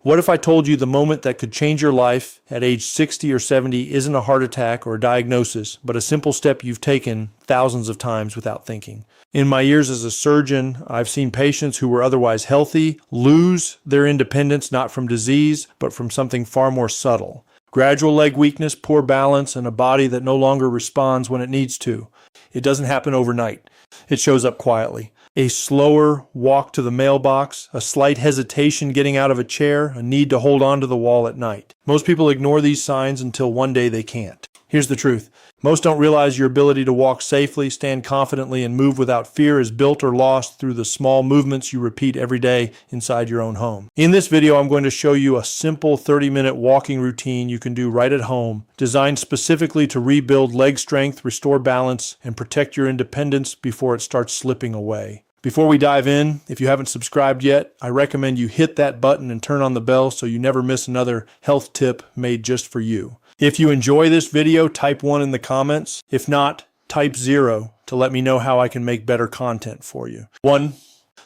What if I told you the moment that could change your life at age 60 or 70 isn't a heart attack or a diagnosis, but a simple step you've taken thousands of times without thinking? In my years as a surgeon, I've seen patients who were otherwise healthy lose their independence not from disease, but from something far more subtle. Gradual leg weakness, poor balance, and a body that no longer responds when it needs to. It doesn't happen overnight. It shows up quietly. A slower walk to the mailbox, a slight hesitation getting out of a chair, a need to hold on to the wall at night. Most people ignore these signs until one day they can't. Here's the truth. Most don't realize your ability to walk safely, stand confidently, and move without fear is built or lost through the small movements you repeat every day inside your own home. In this video, I'm going to show you a simple 30-minute walking routine you can do right at home, designed specifically to rebuild leg strength, restore balance, and protect your independence before it starts slipping away. Before we dive in, if you haven't subscribed yet, I recommend you hit that button and turn on the bell so you never miss another health tip made just for you. If you enjoy this video, type 1 in the comments. If not, type 0 to let me know how I can make better content for you. 1.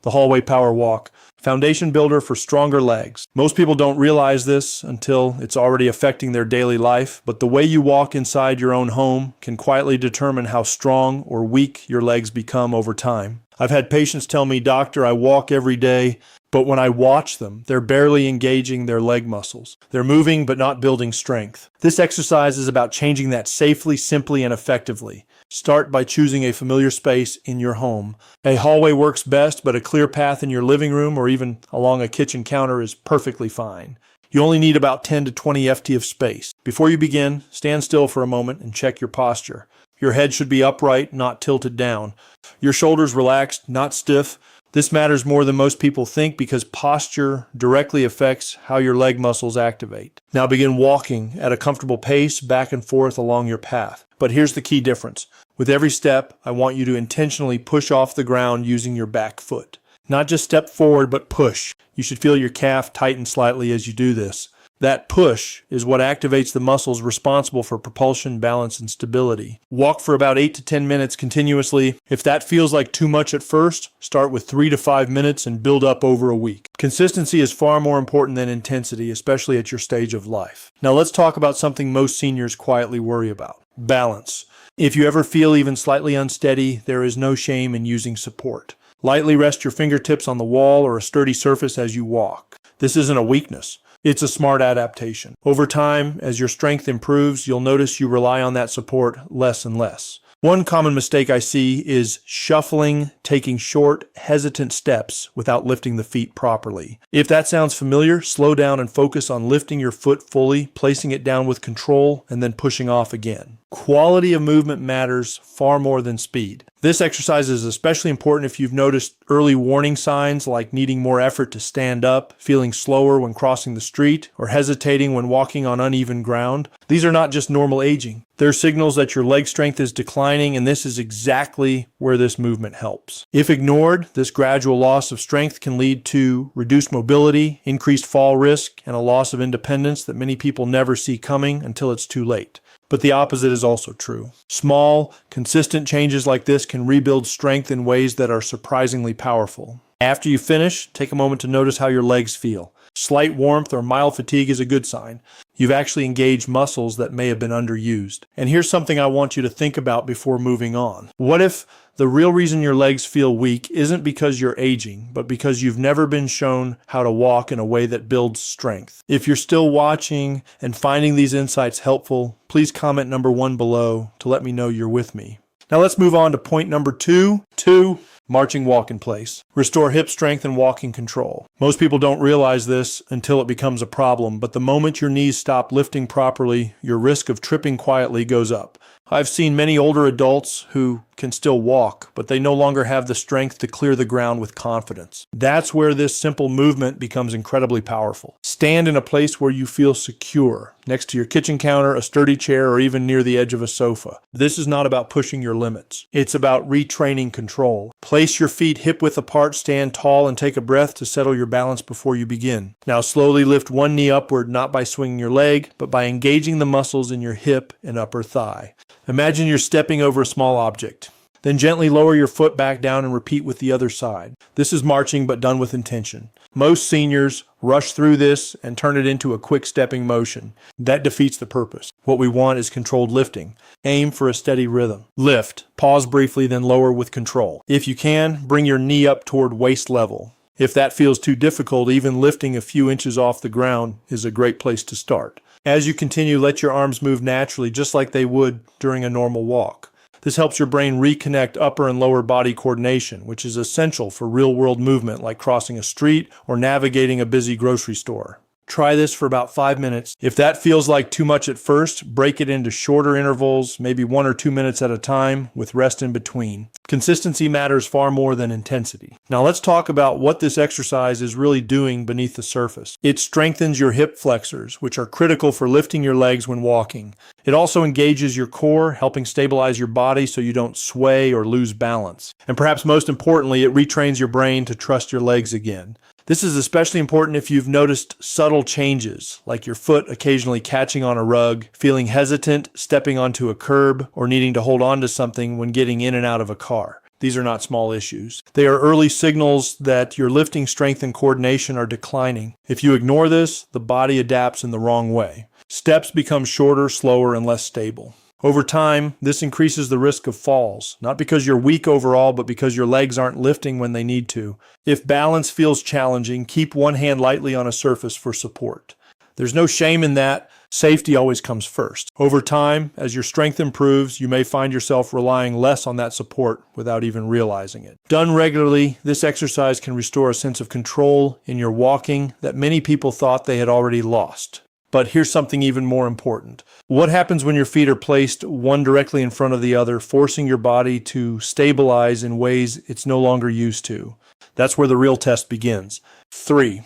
The hallway power walk. Foundation builder for stronger legs. Most people don't realize this until it's already affecting their daily life, but the way you walk inside your own home can quietly determine how strong or weak your legs become over time. I've had patients tell me, "Doctor, I walk every day, but when I watch them, they're barely engaging their leg muscles. They're moving but not building strength." This exercise is about changing that safely, simply, and effectively. Start by choosing a familiar space in your home. A hallway works best, but a clear path in your living room or even along a kitchen counter is perfectly fine. You only need about 10 to 20 ft of space. Before you begin, stand still for a moment and check your posture. Your head should be upright, not tilted down. Your shoulders relaxed, not stiff. This matters more than most people think because posture directly affects how your leg muscles activate. Now begin walking at a comfortable pace back and forth along your path. But here's the key difference. With every step, I want you to intentionally push off the ground using your back foot. Not just step forward, but push. You should feel your calf tighten slightly as you do this. That push is what activates the muscles responsible for propulsion, balance, and stability. Walk for about 8 to 10 minutes continuously. If that feels like too much at first, start with 3 to 5 minutes and build up over a week. Consistency is far more important than intensity, especially at your stage of life. Now let's talk about something most seniors quietly worry about: balance. If you ever feel even slightly unsteady, there is no shame in using support. Lightly rest your fingertips on the wall or a sturdy surface as you walk. This isn't a weakness. It's a smart adaptation. Over time, as your strength improves, you'll notice you rely on that support less and less. One common mistake I see is shuffling, taking short, hesitant steps without lifting the feet properly. If that sounds familiar, slow down and focus on lifting your foot fully, placing it down with control, and then pushing off again. Quality of movement matters far more than speed. This exercise is especially important if you've noticed early warning signs like needing more effort to stand up, feeling slower when crossing the street, or hesitating when walking on uneven ground. These are not just normal aging. They're signals that your leg strength is declining, and this is exactly where this movement helps. If ignored, this gradual loss of strength can lead to reduced mobility, increased fall risk, and a loss of independence that many people never see coming until it's too late. But the opposite is also true. Small, consistent changes like this can rebuild strength in ways that are surprisingly powerful. After you finish, take a moment to notice how your legs feel. Slight warmth or mild fatigue is a good sign. You've actually engaged muscles that may have been underused. And here's something I want you to think about before moving on. What if the real reason your legs feel weak isn't because you're aging, but because you've never been shown how to walk in a way that builds strength? If you're still watching and finding these insights helpful, please comment number 1 below to let me know you're with me. Now let's move on to point number 2. Marching walk in place. Restore hip strength and walking control. Most people don't realize this until it becomes a problem, but the moment your knees stop lifting properly, your risk of tripping quietly goes up. I've seen many older adults who can still walk, but they no longer have the strength to clear the ground with confidence. That's where this simple movement becomes incredibly powerful. Stand in a place where you feel secure, next to your kitchen counter, a sturdy chair, or even near the edge of a sofa. This is not about pushing your limits. It's about retraining control. Place your feet hip-width apart, stand tall, and take a breath to settle your balance before you begin. Now slowly lift one knee upward, not by swinging your leg, but by engaging the muscles in your hip and upper thigh. Imagine you're stepping over a small object. Then gently lower your foot back down and repeat with the other side. This is marching but done with intention. Most seniors rush through this and turn it into a quick stepping motion. That defeats the purpose. What we want is controlled lifting. Aim for a steady rhythm. Lift. Pause briefly, then lower with control. If you can, bring your knee up toward waist level. If that feels too difficult, even lifting a few inches off the ground is a great place to start. As you continue, let your arms move naturally, just like they would during a normal walk. This helps your brain reconnect upper and lower body coordination, which is essential for real-world movement like crossing a street or navigating a busy grocery store. Try this for about 5 minutes. If that feels like too much at first, break it into shorter intervals, maybe 1 or 2 minutes at a time, with rest in between. Consistency matters far more than intensity. Now let's talk about what this exercise is really doing beneath the surface. It strengthens your hip flexors, which are critical for lifting your legs when walking. It also engages your core, helping stabilize your body so you don't sway or lose balance. And perhaps most importantly, it retrains your brain to trust your legs again. This is especially important if you've noticed subtle changes, like your foot occasionally catching on a rug, feeling hesitant, stepping onto a curb, or needing to hold on to something when getting in and out of a car. These are not small issues. They are early signals that your lifting strength and coordination are declining. If you ignore this, the body adapts in the wrong way. Steps become shorter, slower, and less stable. Over time, this increases the risk of falls, not because you're weak overall, but because your legs aren't lifting when they need to. If balance feels challenging, keep one hand lightly on a surface for support. There's no shame in that. Safety always comes first. Over time, as your strength improves, you may find yourself relying less on that support without even realizing it. Done regularly, this exercise can restore a sense of control in your walking that many people thought they had already lost. But here's something even more important. What happens when your feet are placed one directly in front of the other, forcing your body to stabilize in ways it's no longer used to? That's where the real test begins. 3.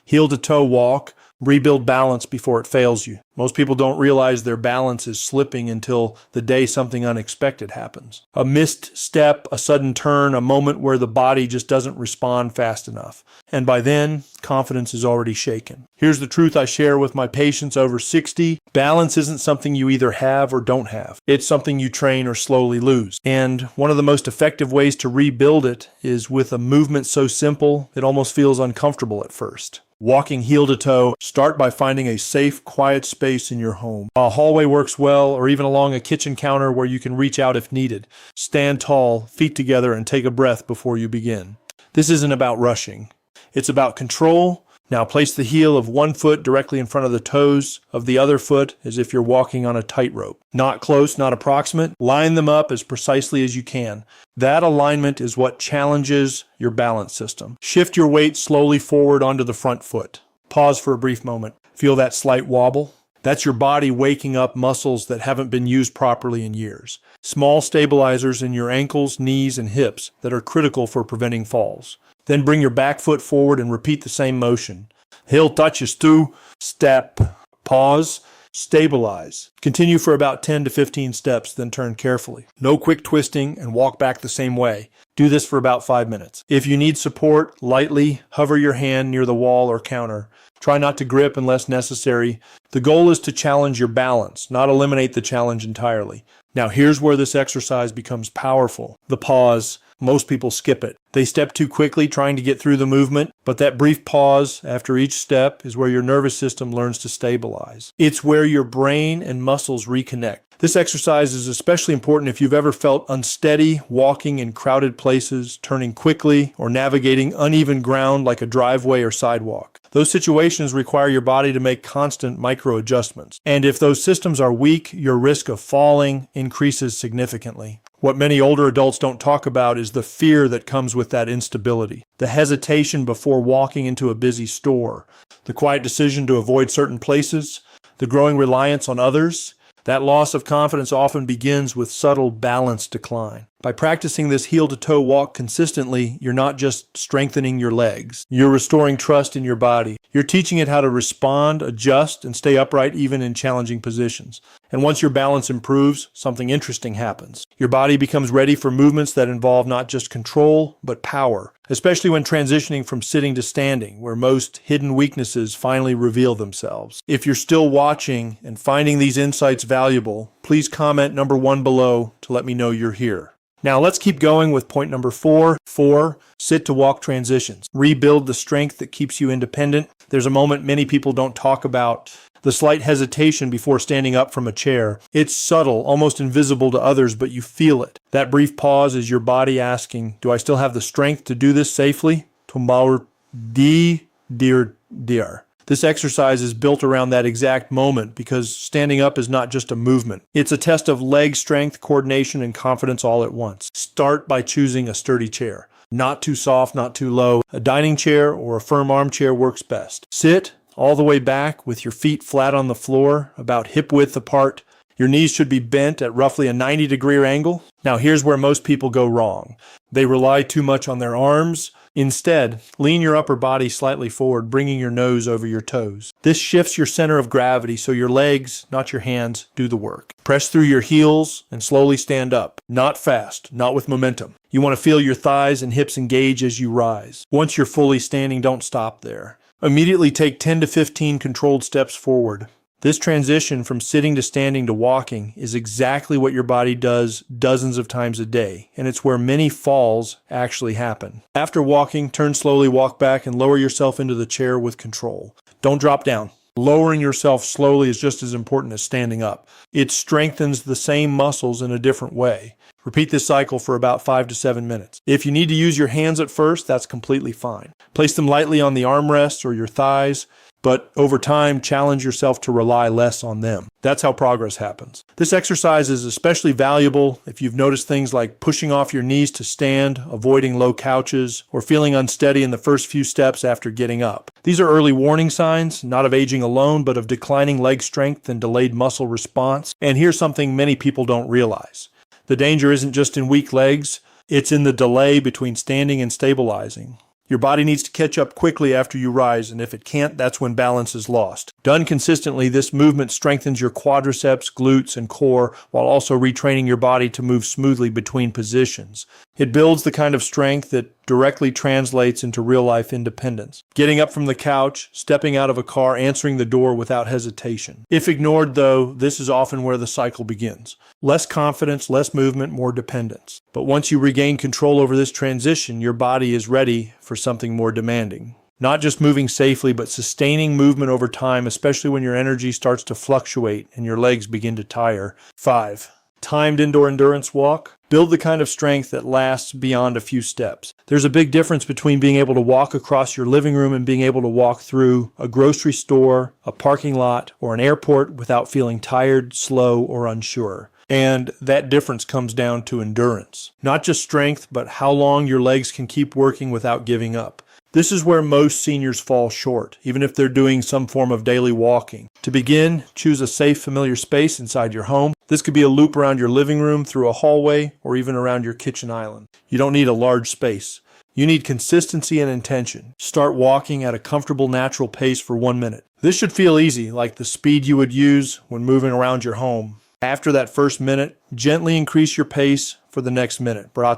Heel-to-toe walk. Rebuild balance before it fails you. Most people don't realize their balance is slipping until the day something unexpected happens. A missed step, a sudden turn, a moment where the body just doesn't respond fast enough. And by then, confidence is already shaken. Here's the truth I share with my patients over 60. Balance isn't something you either have or don't have. It's something you train or slowly lose. And one of the most effective ways to rebuild it is with a movement so simple, it almost feels uncomfortable at first. Walking heel to toe, start by finding a safe, quiet space in your home. A hallway works well, or even along a kitchen counter where you can reach out if needed. Stand tall, feet together, and take a breath before you begin. This isn't about rushing. It's about control. Now place the heel of one foot directly in front of the toes of the other foot as if you're walking on a tightrope. Not close, not approximate. Line them up as precisely as you can. That alignment is what challenges your balance system. Shift your weight slowly forward onto the front foot. Pause for a brief moment. Feel that slight wobble? That's your body waking up muscles that haven't been used properly in years. Small stabilizers in your ankles, knees, and hips that are critical for preventing falls. Then bring your back foot forward and repeat the same motion. Heel touches to, step, pause, stabilize. Continue for about 10 to 15 steps, then turn carefully. No quick twisting and walk back the same way. Do this for about 5 minutes. If you need support, lightly hover your hand near the wall or counter. Try not to grip unless necessary. The goal is to challenge your balance, not eliminate the challenge entirely. Now here's where this exercise becomes powerful. The pause. Most people skip it. They step too quickly trying to get through the movement, but that brief pause after each step is where your nervous system learns to stabilize. It's where your brain and muscles reconnect. This exercise is especially important if you've ever felt unsteady walking in crowded places, turning quickly, or navigating uneven ground like a driveway or sidewalk. Those situations require your body to make constant micro adjustments. And if those systems are weak, your risk of falling increases significantly. What many older adults don't talk about is the fear that comes with that instability. The hesitation before walking into a busy store. The quiet decision to avoid certain places. The growing reliance on others. That loss of confidence often begins with subtle balance decline. By practicing this heel-to-toe walk consistently, you're not just strengthening your legs. You're restoring trust in your body. You're teaching it how to respond, adjust, and stay upright even in challenging positions. And once your balance improves, something interesting happens. Your body becomes ready for movements that involve not just control, but power, especially when transitioning from sitting to standing, where most hidden weaknesses finally reveal themselves. If you're still watching and finding these insights valuable, please comment number 1 below to let me know you're here. Now let's keep going with point number 4. 4. Sit to walk transitions. Rebuild the strength that keeps you independent. There's a moment many people don't talk about, the slight hesitation before standing up from a chair. It's subtle, almost invisible to others, but you feel it. That brief pause is your body asking, do I still have the strength to do this safely? Tomar di dir dir. This exercise is built around that exact moment because standing up is not just a movement. It's a test of leg strength, coordination, and confidence all at once. Start by choosing a sturdy chair. Not too soft, not too low. A dining chair or a firm armchair works best. Sit all the way back with your feet flat on the floor, about hip width apart. Your knees should be bent at roughly a 90-degree angle. Now here's where most people go wrong. They rely too much on their arms. Instead, lean your upper body slightly forward, bringing your nose over your toes. This shifts your center of gravity so your legs, not your hands, do the work. Press through your heels and slowly stand up. Not fast, not with momentum. You want to feel your thighs and hips engage as you rise. Once you're fully standing, don't stop there. Immediately take 10 to 15 controlled steps forward. This transition from sitting to standing to walking is exactly what your body does dozens of times a day, and it's where many falls actually happen. After walking, turn slowly, walk back, and lower yourself into the chair with control. Don't drop down. Lowering yourself slowly is just as important as standing up. It strengthens the same muscles in a different way. Repeat this cycle for about 5 to 7 minutes. If you need to use your hands at first, that's completely fine. Place them lightly on the armrests or your thighs, but over time, challenge yourself to rely less on them. That's how progress happens. This exercise is especially valuable if you've noticed things like pushing off your knees to stand, avoiding low couches, or feeling unsteady in the first few steps after getting up. These are early warning signs, not of aging alone, but of declining leg strength and delayed muscle response. And here's something many people don't realize. The danger isn't just in weak legs, it's in the delay between standing and stabilizing. Your body needs to catch up quickly after you rise, and if it can't, that's when balance is lost. Done consistently, this movement strengthens your quadriceps, glutes, and core, while also retraining your body to move smoothly between positions. It builds the kind of strength that directly translates into real-life independence. Getting up from the couch, stepping out of a car, answering the door without hesitation. If ignored, though, this is often where the cycle begins. Less confidence, less movement, more dependence. But once you regain control over this transition, your body is ready for something more demanding. Not just moving safely, but sustaining movement over time, especially when your energy starts to fluctuate and your legs begin to tire. 5. Timed indoor endurance walk. Build the kind of strength that lasts beyond a few steps. There's a big difference between being able to walk across your living room and being able to walk through a grocery store, a parking lot, or an airport without feeling tired, slow, or unsure. And that difference comes down to endurance. Not just strength, but how long your legs can keep working without giving up. This is where most seniors fall short, even if they're doing some form of daily walking. To begin, choose a safe, familiar space inside your home. This could be a loop around your living room, through a hallway, or even around your kitchen island. You don't need a large space. You need consistency and intention. Start walking at a comfortable, natural pace for 1 minute. This should feel easy, like the speed you would use when moving around your home. After that first minute, gently increase your pace for the next minute. Burst,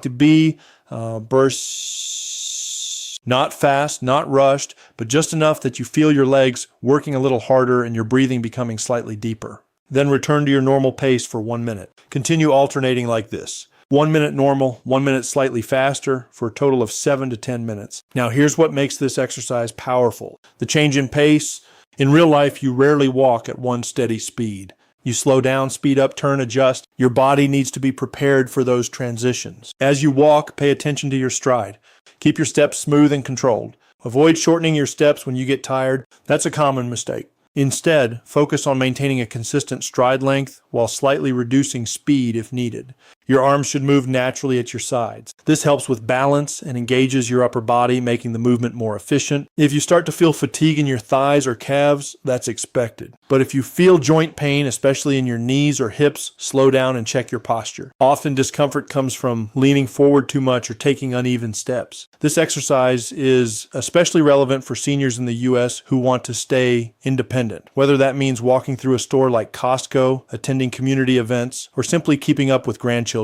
not fast, not rushed, but just enough that you feel your legs working a little harder and your breathing becoming slightly deeper. Then return to your normal pace for 1 minute. Continue alternating like this. 1 minute normal, 1 minute slightly faster, for a total of 7 to 10 minutes. Now here's what makes this exercise powerful. The change in pace. In real life, you rarely walk at one steady speed. You slow down, speed up, turn, adjust. Your body needs to be prepared for those transitions. As you walk, pay attention to your stride. Keep your steps smooth and controlled. Avoid shortening your steps when you get tired. That's a common mistake. Instead, focus on maintaining a consistent stride length while slightly reducing speed if needed. Your arms should move naturally at your sides. This helps with balance and engages your upper body, making the movement more efficient. If you start to feel fatigue in your thighs or calves, that's expected. But if you feel joint pain, especially in your knees or hips, slow down and check your posture. Often discomfort comes from leaning forward too much or taking uneven steps. This exercise is especially relevant for seniors in the U.S. who want to stay independent, whether that means walking through a store like Costco, attending community events, or simply keeping up with grandchildren.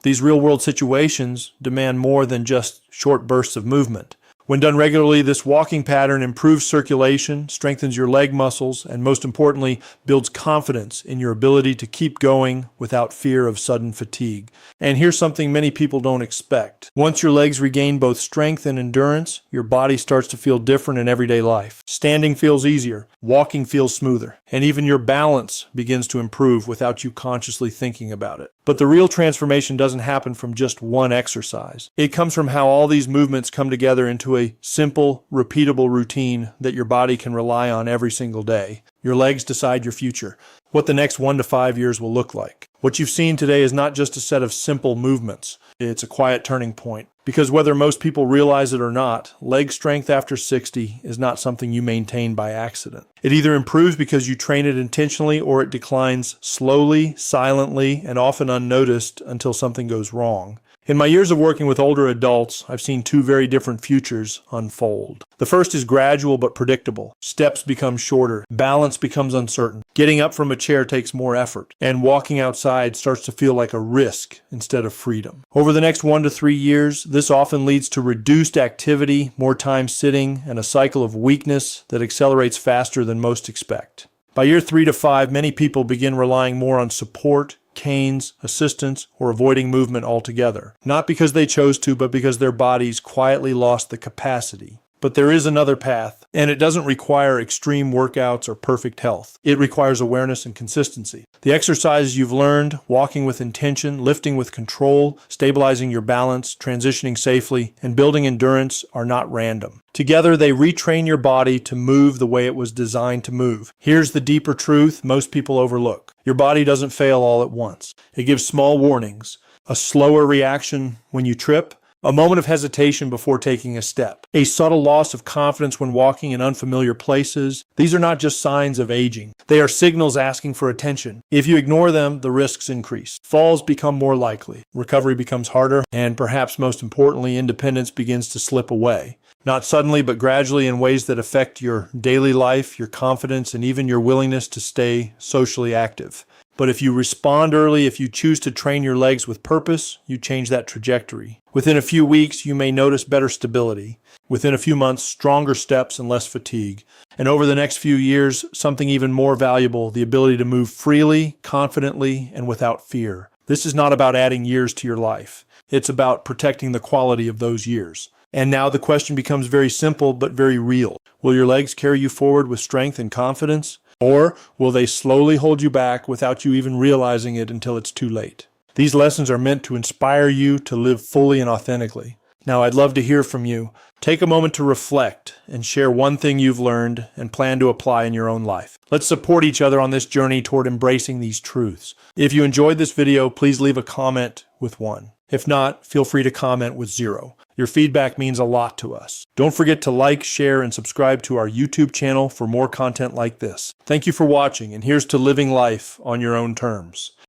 These real-world situations demand more than just short bursts of movement. When done regularly, this walking pattern improves circulation, strengthens your leg muscles, and most importantly, builds confidence in your ability to keep going without fear of sudden fatigue. And here's something many people don't expect. Once your legs regain both strength and endurance, your body starts to feel different in everyday life. Standing feels easier, walking feels smoother, and even your balance begins to improve without you consciously thinking about it. But the real transformation doesn't happen from just one exercise. It comes from how all these movements come together into a simple, repeatable routine that your body can rely on every single day. Your legs decide your future, what the next 1 to 5 years will look like. What you've seen today is not just a set of simple movements. It's a quiet turning point. Because whether most people realize it or not, leg strength after 60 is not something you maintain by accident. It either improves because you train it intentionally, or it declines slowly, silently, and often unnoticed until something goes wrong. In my years of working with older adults, I've seen two very different futures unfold. The first is gradual but predictable. Steps become shorter, balance becomes uncertain, getting up from a chair takes more effort, and walking outside starts to feel like a risk instead of freedom. Over the next 1 to 3 years, this often leads to reduced activity, more time sitting, and a cycle of weakness that accelerates faster than most expect. By year 3 to 5, many people begin relying more on support, canes, assistance, or avoiding movement altogether. Not because they chose to, but because their bodies quietly lost the capacity. But there is another path, and it doesn't require extreme workouts or perfect health. It requires awareness and consistency. The exercises you've learned, walking with intention, lifting with control, stabilizing your balance, transitioning safely, and building endurance are not random. Together, they retrain your body to move the way it was designed to move. Here's the deeper truth most people overlook. Your body doesn't fail all at once. It gives small warnings, a slower reaction when you trip, a moment of hesitation before taking a step, a subtle loss of confidence when walking in unfamiliar places. These are not just signs of aging. They are signals asking for attention. If you ignore them, the risks increase. Falls become more likely. Recovery becomes harder, and perhaps most importantly, independence begins to slip away. Not suddenly, but gradually, in ways that affect your daily life, your confidence, and even your willingness to stay socially active. But if you respond early, if you choose to train your legs with purpose, you change that trajectory. Within a few weeks, you may notice better stability. Within a few months, stronger steps and less fatigue. And over the next few years, something even more valuable, the ability to move freely, confidently, and without fear. This is not about adding years to your life. It's about protecting the quality of those years. And now the question becomes very simple but very real. Will your legs carry you forward with strength and confidence? Or will they slowly hold you back without you even realizing it until it's too late? These lessons are meant to inspire you to live fully and authentically. Now, I'd love to hear from you. Take a moment to reflect and share one thing you've learned and plan to apply in your own life. Let's support each other on this journey toward embracing these truths. If you enjoyed this video, please leave a comment with 1. If not, feel free to comment with 0. Your feedback means a lot to us. Don't forget to like, share, and subscribe to our YouTube channel for more content like this. Thank you for watching, and here's to living life on your own terms.